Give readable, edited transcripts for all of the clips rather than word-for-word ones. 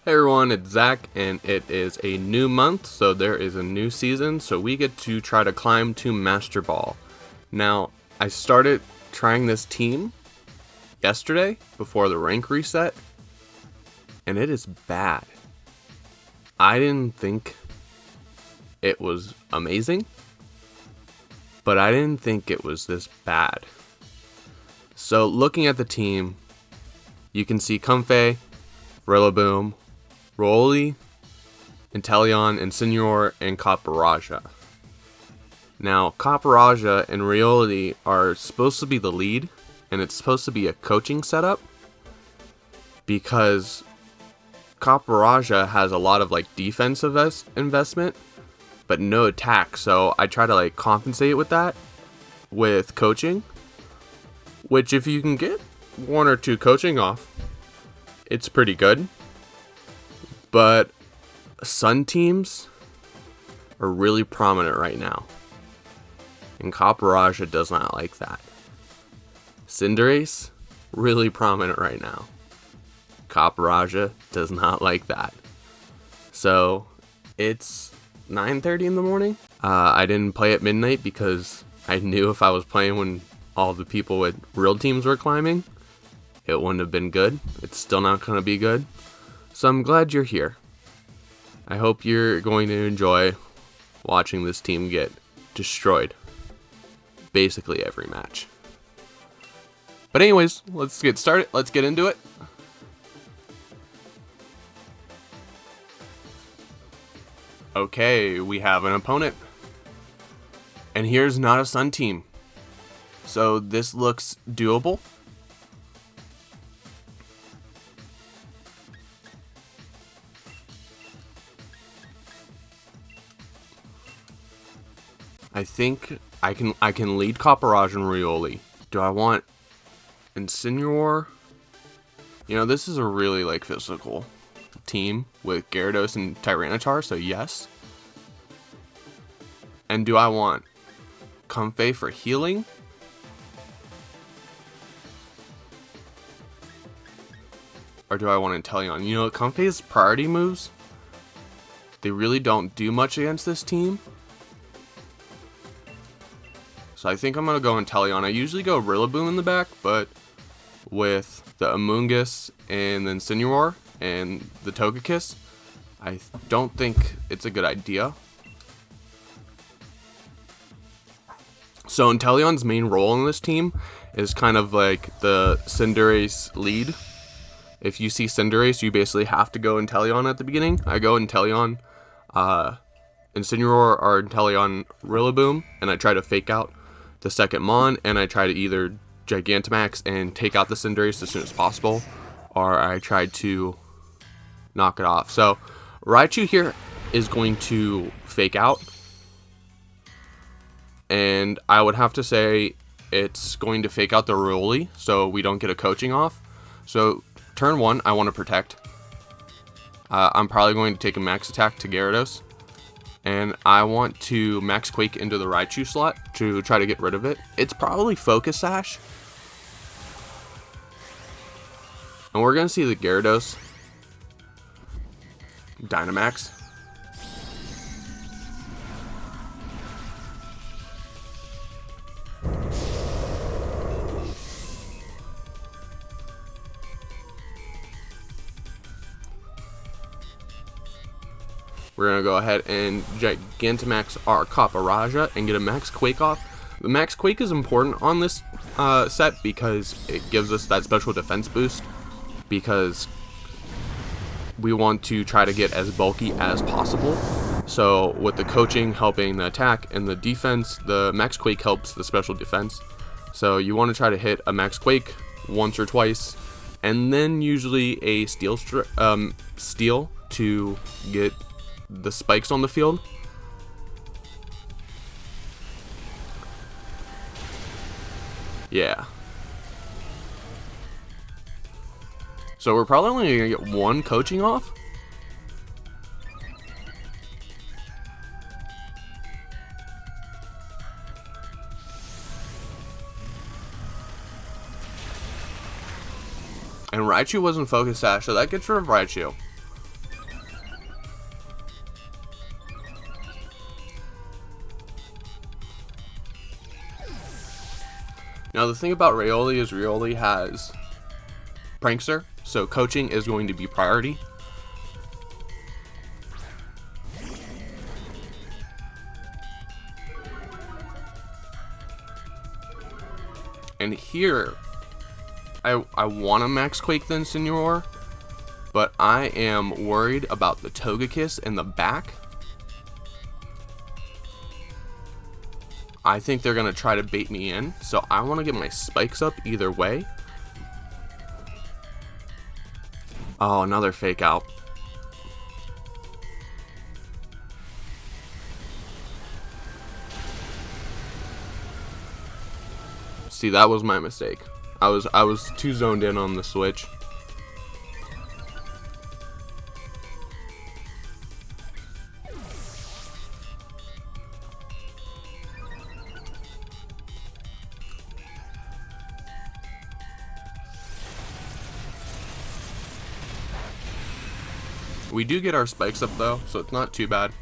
Hey everyone, it's Zach, and it is a new month, so there is a new season, so we get to try to climb to Master Ball. Now, I started trying this team yesterday before the rank reset, and it is bad. I didn't think it was amazing, but I didn't think it was this bad. So looking at the team, you can see Comfey, Rillaboom, Roly, Inteleon, and Incineroar, and Copperajah. Now, Copperajah and Rioli are supposed to be the lead, and it's supposed to be a coaching setup, because Copperajah has a lot of defensive investment, but no attack, so I try to compensate with that with coaching, which if you can get one or two coaching off, it's pretty good. But Sun Teams are really prominent right now, and Copperajah does not like that. Cinderace, really prominent right now. Copperajah does not like that. So it's 9:30 in the morning. I didn't play at midnight because I knew if I was playing when all the people with real teams were climbing, it wouldn't have been good. It's still not going to be good. So I'm glad you're here. I hope you're going to enjoy watching this team get destroyed basically every match. But anyways, let's get started. Let's get into it. Okay, we have an opponent. And here's not a Sun team. So this looks doable. I think I can lead Copperajah and Rioli. Do I want Incineroar? You know, this is a really physical team with Gyarados and Tyranitar, so yes. And do I want Comfey for healing? Or do I want Inteleon? You know, Comfey's priority moves, they really don't do much against this team. So I think I'm going to go Inteleon. I usually go Rillaboom in the back, but with the Amoonguss and then Incineroar and the Togekiss, I don't think it's a good idea. So Inteleon's main role in this team is kind of like the Cinderace lead. If you see Cinderace, you basically have to go Inteleon at the beginning. I go Inteleon, Incineroar or Inteleon Rillaboom, and I try to fake out the second Mon, and I try to either Gigantamax and take out the Cinderace as soon as possible, or I try to knock it off. So Raichu here is going to fake out, and I would have to say it's going to fake out the Rioli so we don't get a coaching off. So turn one, I want to protect. I'm probably going to take a max attack to Gyarados, and I want to max Quake into the Raichu slot to try to get rid of it. It's probably Focus Sash. And we're going to see the Gyarados Dynamax. We're going to go ahead and Gigantamax our Copperajah and get a Max Quake off. The Max Quake is important on this set because it gives us that special defense boost, because we want to try to get as bulky as possible. So with the coaching helping the attack and the defense, the Max Quake helps the special defense. So you want to try to hit a Max Quake once or twice, and then usually a Steel to get the spikes on the field. Yeah. So we're probably only gonna get one coaching off. And Raichu wasn't Focus Sash, so that gets rid of Raichu. Now the thing about Rioli is Rioli has Prankster, so coaching is going to be priority. And here, I want to max Quake the Incineroar, but I am worried about the Togekiss in the back. I think they're going to try to bait me in, so I want to get my spikes up either way. Oh, another fake out. See, that was my mistake. I was too zoned in on the switch. We do get our spikes up though, so it's not too bad.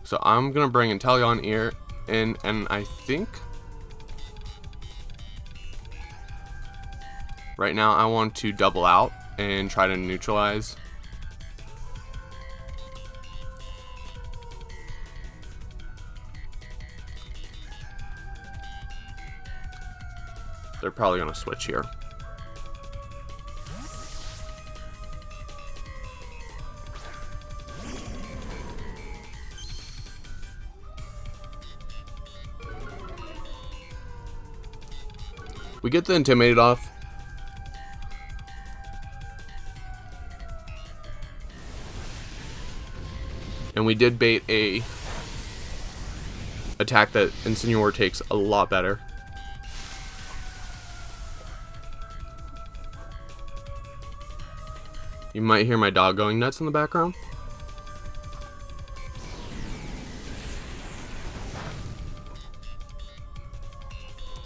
So I'm gonna bring Inteleon here in, and I think right now I want to double out and try to neutralize. They're probably gonna switch here. We get the Intimidate off. And we did bait a attack that Incineroar takes a lot better. You might hear my dog going nuts in the background.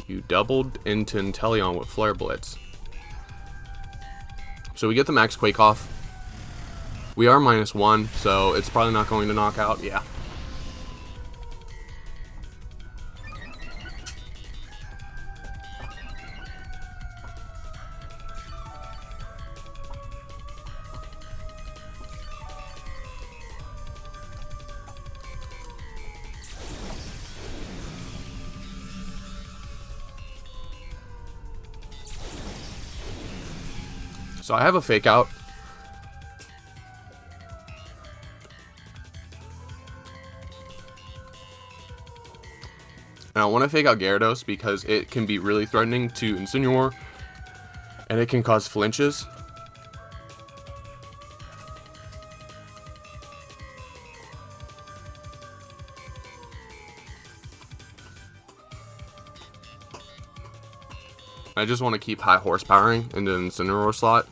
You doubled into Inteleon with Flare Blitz. So we get the max Quake off. We are -1, so it's probably not going to knock out. Yeah. So I have a fake out. And I want to fake out Gyarados because it can be really threatening to Incineroar, and it can cause flinches. I just want to keep high horsepowering into the Incineroar slot.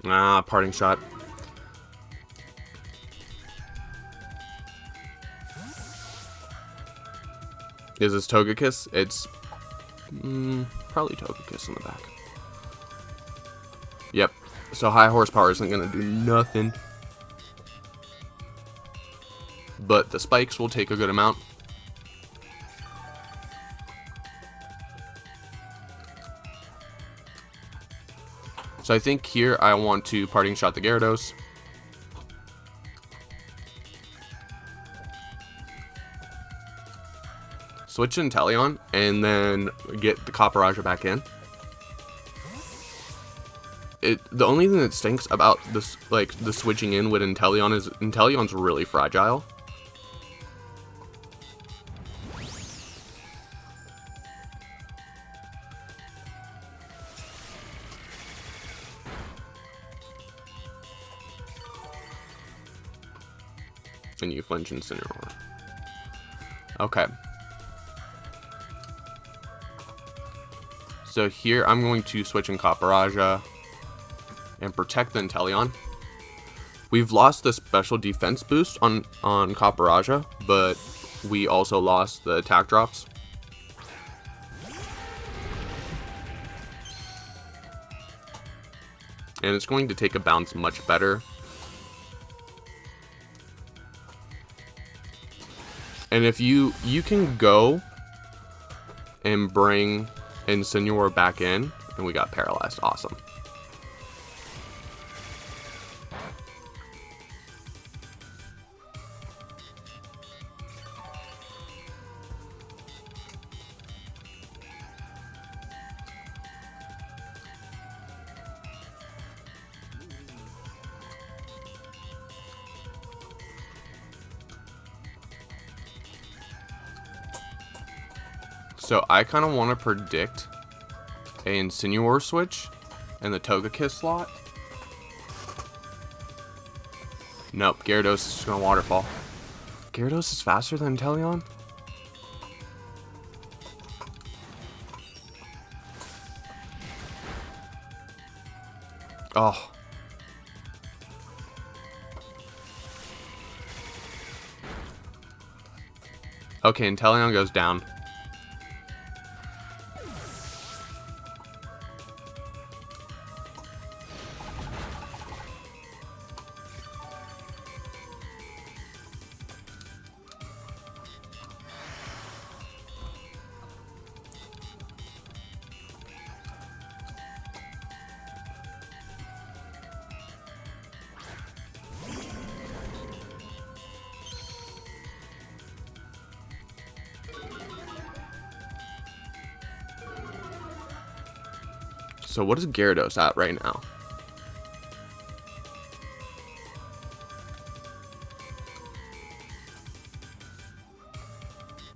Ah, parting shot. Is this Togekiss? It's probably Togekiss in the back. Yep. So high horsepower isn't going to do nothing. But the spikes will take a good amount. So I think here I want to parting shot the Gyarados. Switch Inteleon and then get the Copperajah back in. The only thing that stinks about this, like the switching in with Inteleon, is Inteleon's really fragile. And you flinch Incineroar. Okay. So here I'm going to switch in Copperajah and protect the Inteleon. We've lost the special defense boost on Copperajah, but we also lost the attack drops. And it's going to take a bounce much better. And if you can go and bring Incineroar back in, and we got paralyzed. Awesome. So I kind of want to predict a Incineroar switch in the Togekiss slot. Nope, Gyarados is just going to waterfall. Gyarados is faster than Inteleon? Oh. Okay, Inteleon goes down. So what is Gyarados at right now?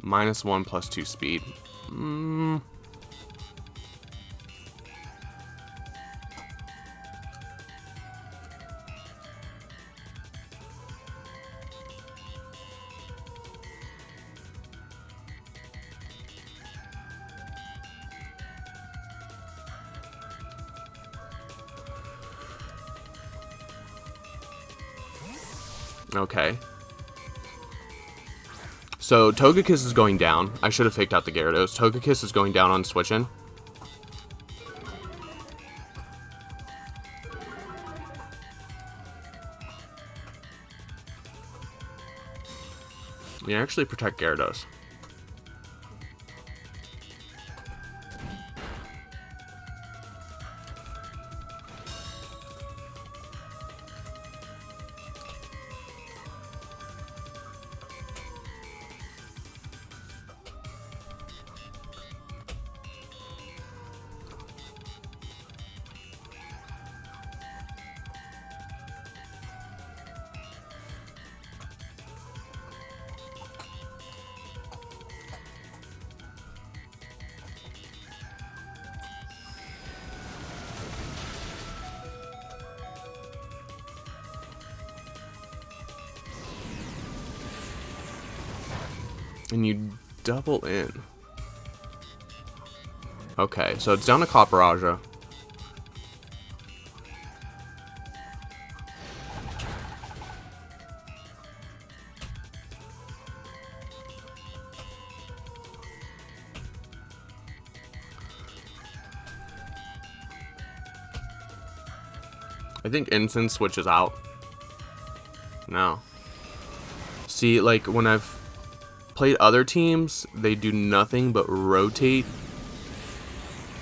-1 +2 speed. Okay. So Togekiss is going down. I should have faked out the Gyarados. Togekiss is going down on switching. You actually protect Gyarados. And you double in. Okay, so it's down to Copperajah. I think Instant switches out. No. See, like, when I've played other teams, they do nothing but rotate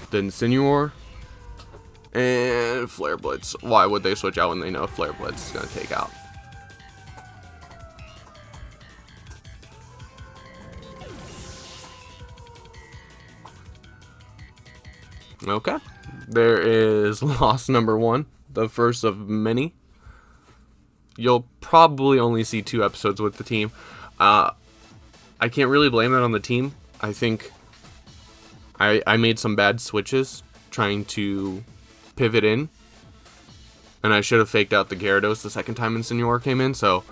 the Incineroar and Flare Blitz. Why would they switch out when they know Flare Blitz is going to take out? Okay, there is loss number 1, the first of many. You'll probably only see 2 episodes with the team. I can't really blame it on the team. I think I made some bad switches trying to pivot in. And I should have faked out the Gyarados the second time Incineroar came in. So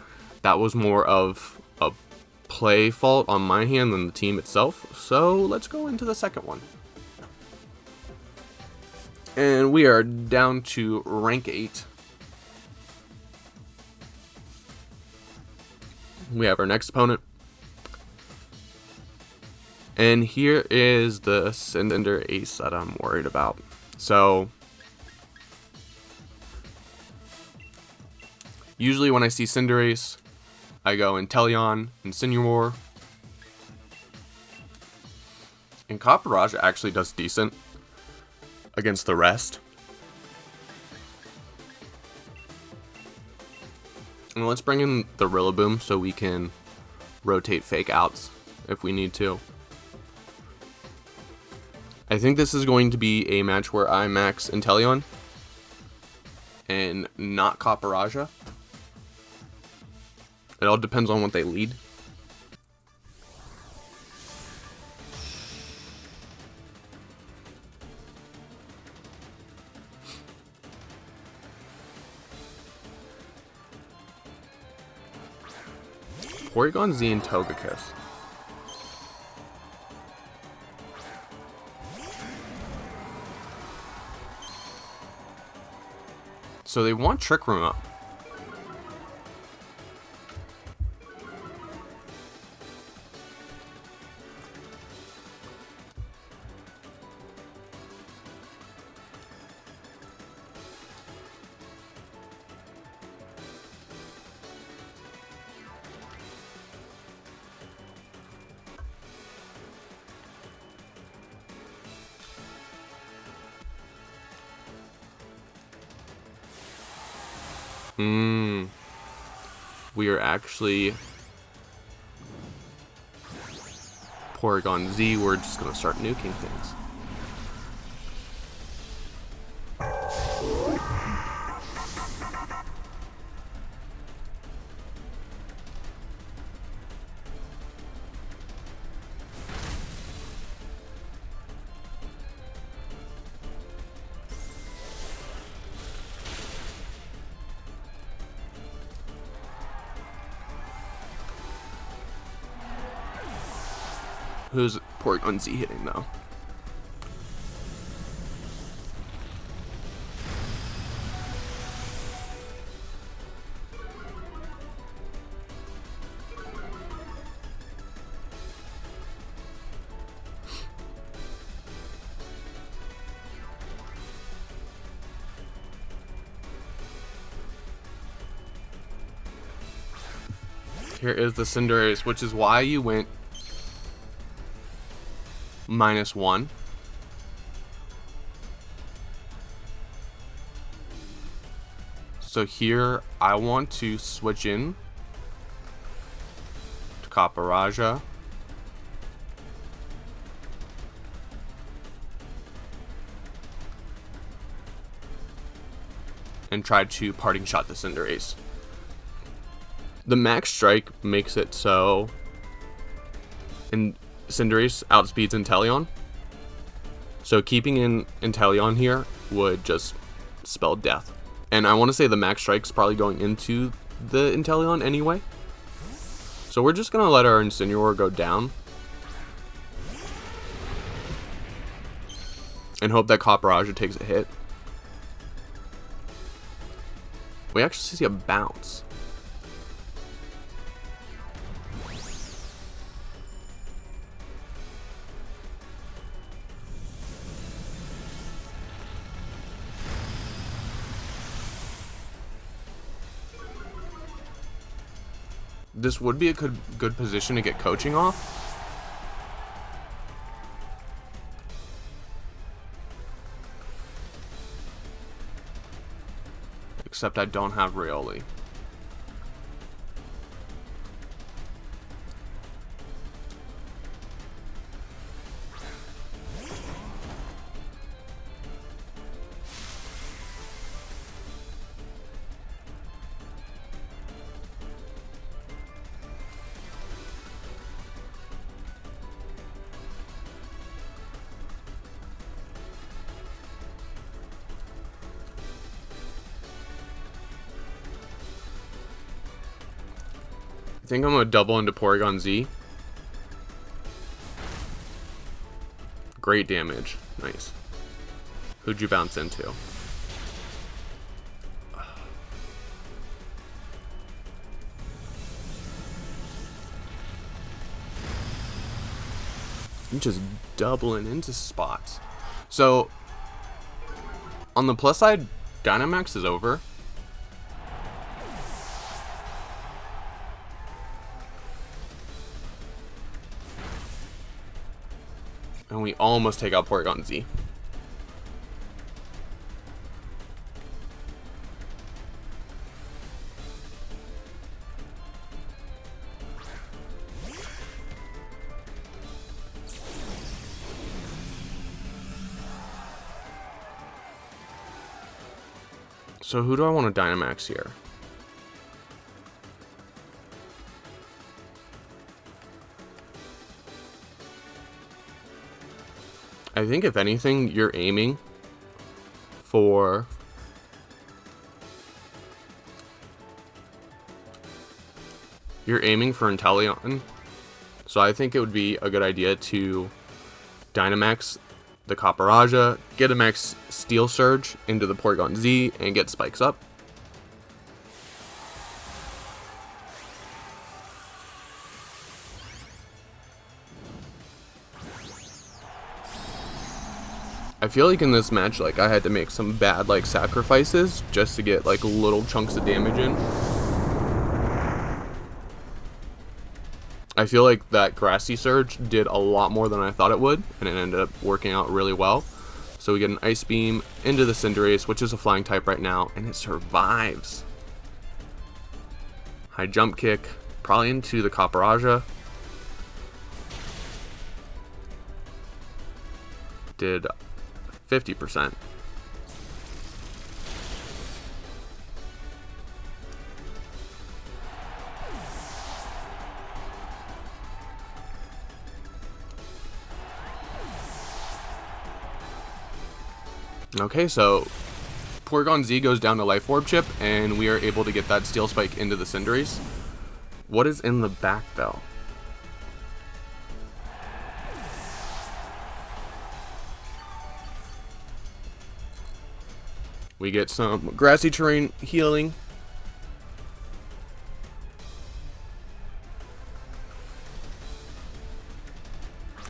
that was more of a play fault on my hand than the team itself. So let's go into the second one. And we are down to rank 8. We have our next opponent. And here is the Cinderace that I'm worried about. So, usually when I see Cinderace, I go Inteleon and Incineroar. And Copperajah actually does decent against the rest. And let's bring in the Rillaboom so we can rotate fake outs if we need to. I think this is going to be a match where I max Inteleon and not Copperajah. It all depends on what they lead. Porygon Z and Togekiss. So they want Trick Room up. We are actually Porygon Z. We're just gonna start nuking things. Who's Porygon Z hitting though? Here is the Cinderace, which is why you went -1. So here I want to switch in to Copperajah. And try to parting shot the Cinderace. The max strike makes it so and Cinderace outspeeds Inteleon. So keeping in Inteleon here would just spell death. And I want to say the max strike's probably going into the Inteleon anyway. So we're just going to let our Incineroar go down. And hope that Copperajah takes a hit. We actually see a bounce. This would be a good position to get coaching off. Except I don't have Rioli. I think I'm going to double into Porygon Z. Great damage. Nice. Who'd you bounce into? just doubling into spots. So, on the plus side, Dynamax is over. And we almost take out Porygon Z. So who do I want to Dynamax here? I think if anything, you're aiming for Inteleon. So I think it would be a good idea to Dynamax the Copperajah, get a max Steel Surge into the Porygon Z, and get spikes up. I feel like in this match, like, I had to make some bad, like, sacrifices just to get, like, little chunks of damage in. I feel like that Grassy Surge did a lot more than I thought it would, and it ended up working out really well. So we get an Ice Beam into the Cinderace, which is a flying type right now, and it survives. High Jump Kick, probably into the Copperajah. Did 50%. Okay, so Porygon Z goes down to Life Orb Chip, and we are able to get that Steel Spike into the Cinderace. What is in the back, though? We get some Grassy Terrain healing.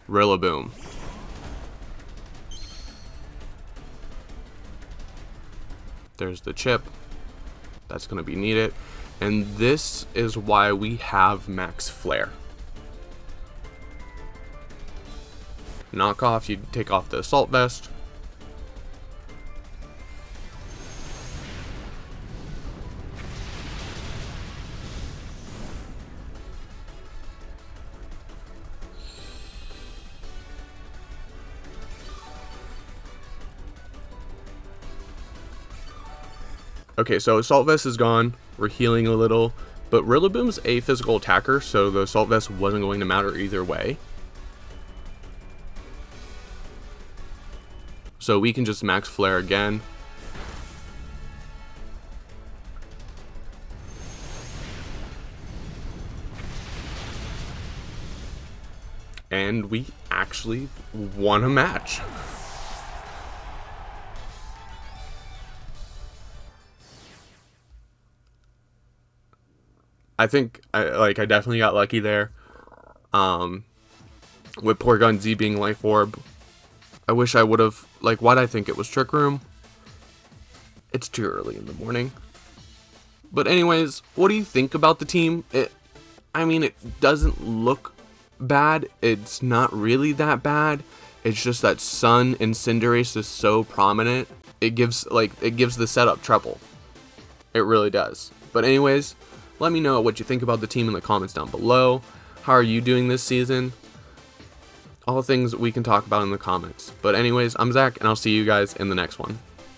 Rillaboom. There's the chip. That's going to be needed. And this is why we have Max Flare. Knockoff, you take off the Assault Vest. Okay, so Assault Vest is gone. We're healing a little. But Rillaboom's a physical attacker, so the Assault Vest wasn't going to matter either way. So we can just Max Flare again. And we actually won a match. I think I definitely got lucky there. With Porygon Z being Life Orb, I wish I would have, like, why'd I think it was Trick Room? It's too early in the morning. But anyways, what do you think about the team? I mean, it doesn't look bad. It's not really that bad. It's just that Sun and Cinderace is so prominent. It gives the setup trouble. It really does. But anyways, let me know what you think about the team in the comments down below. How are you doing this season? All things we can talk about in the comments. But anyways, I'm Zach, and I'll see you guys in the next one.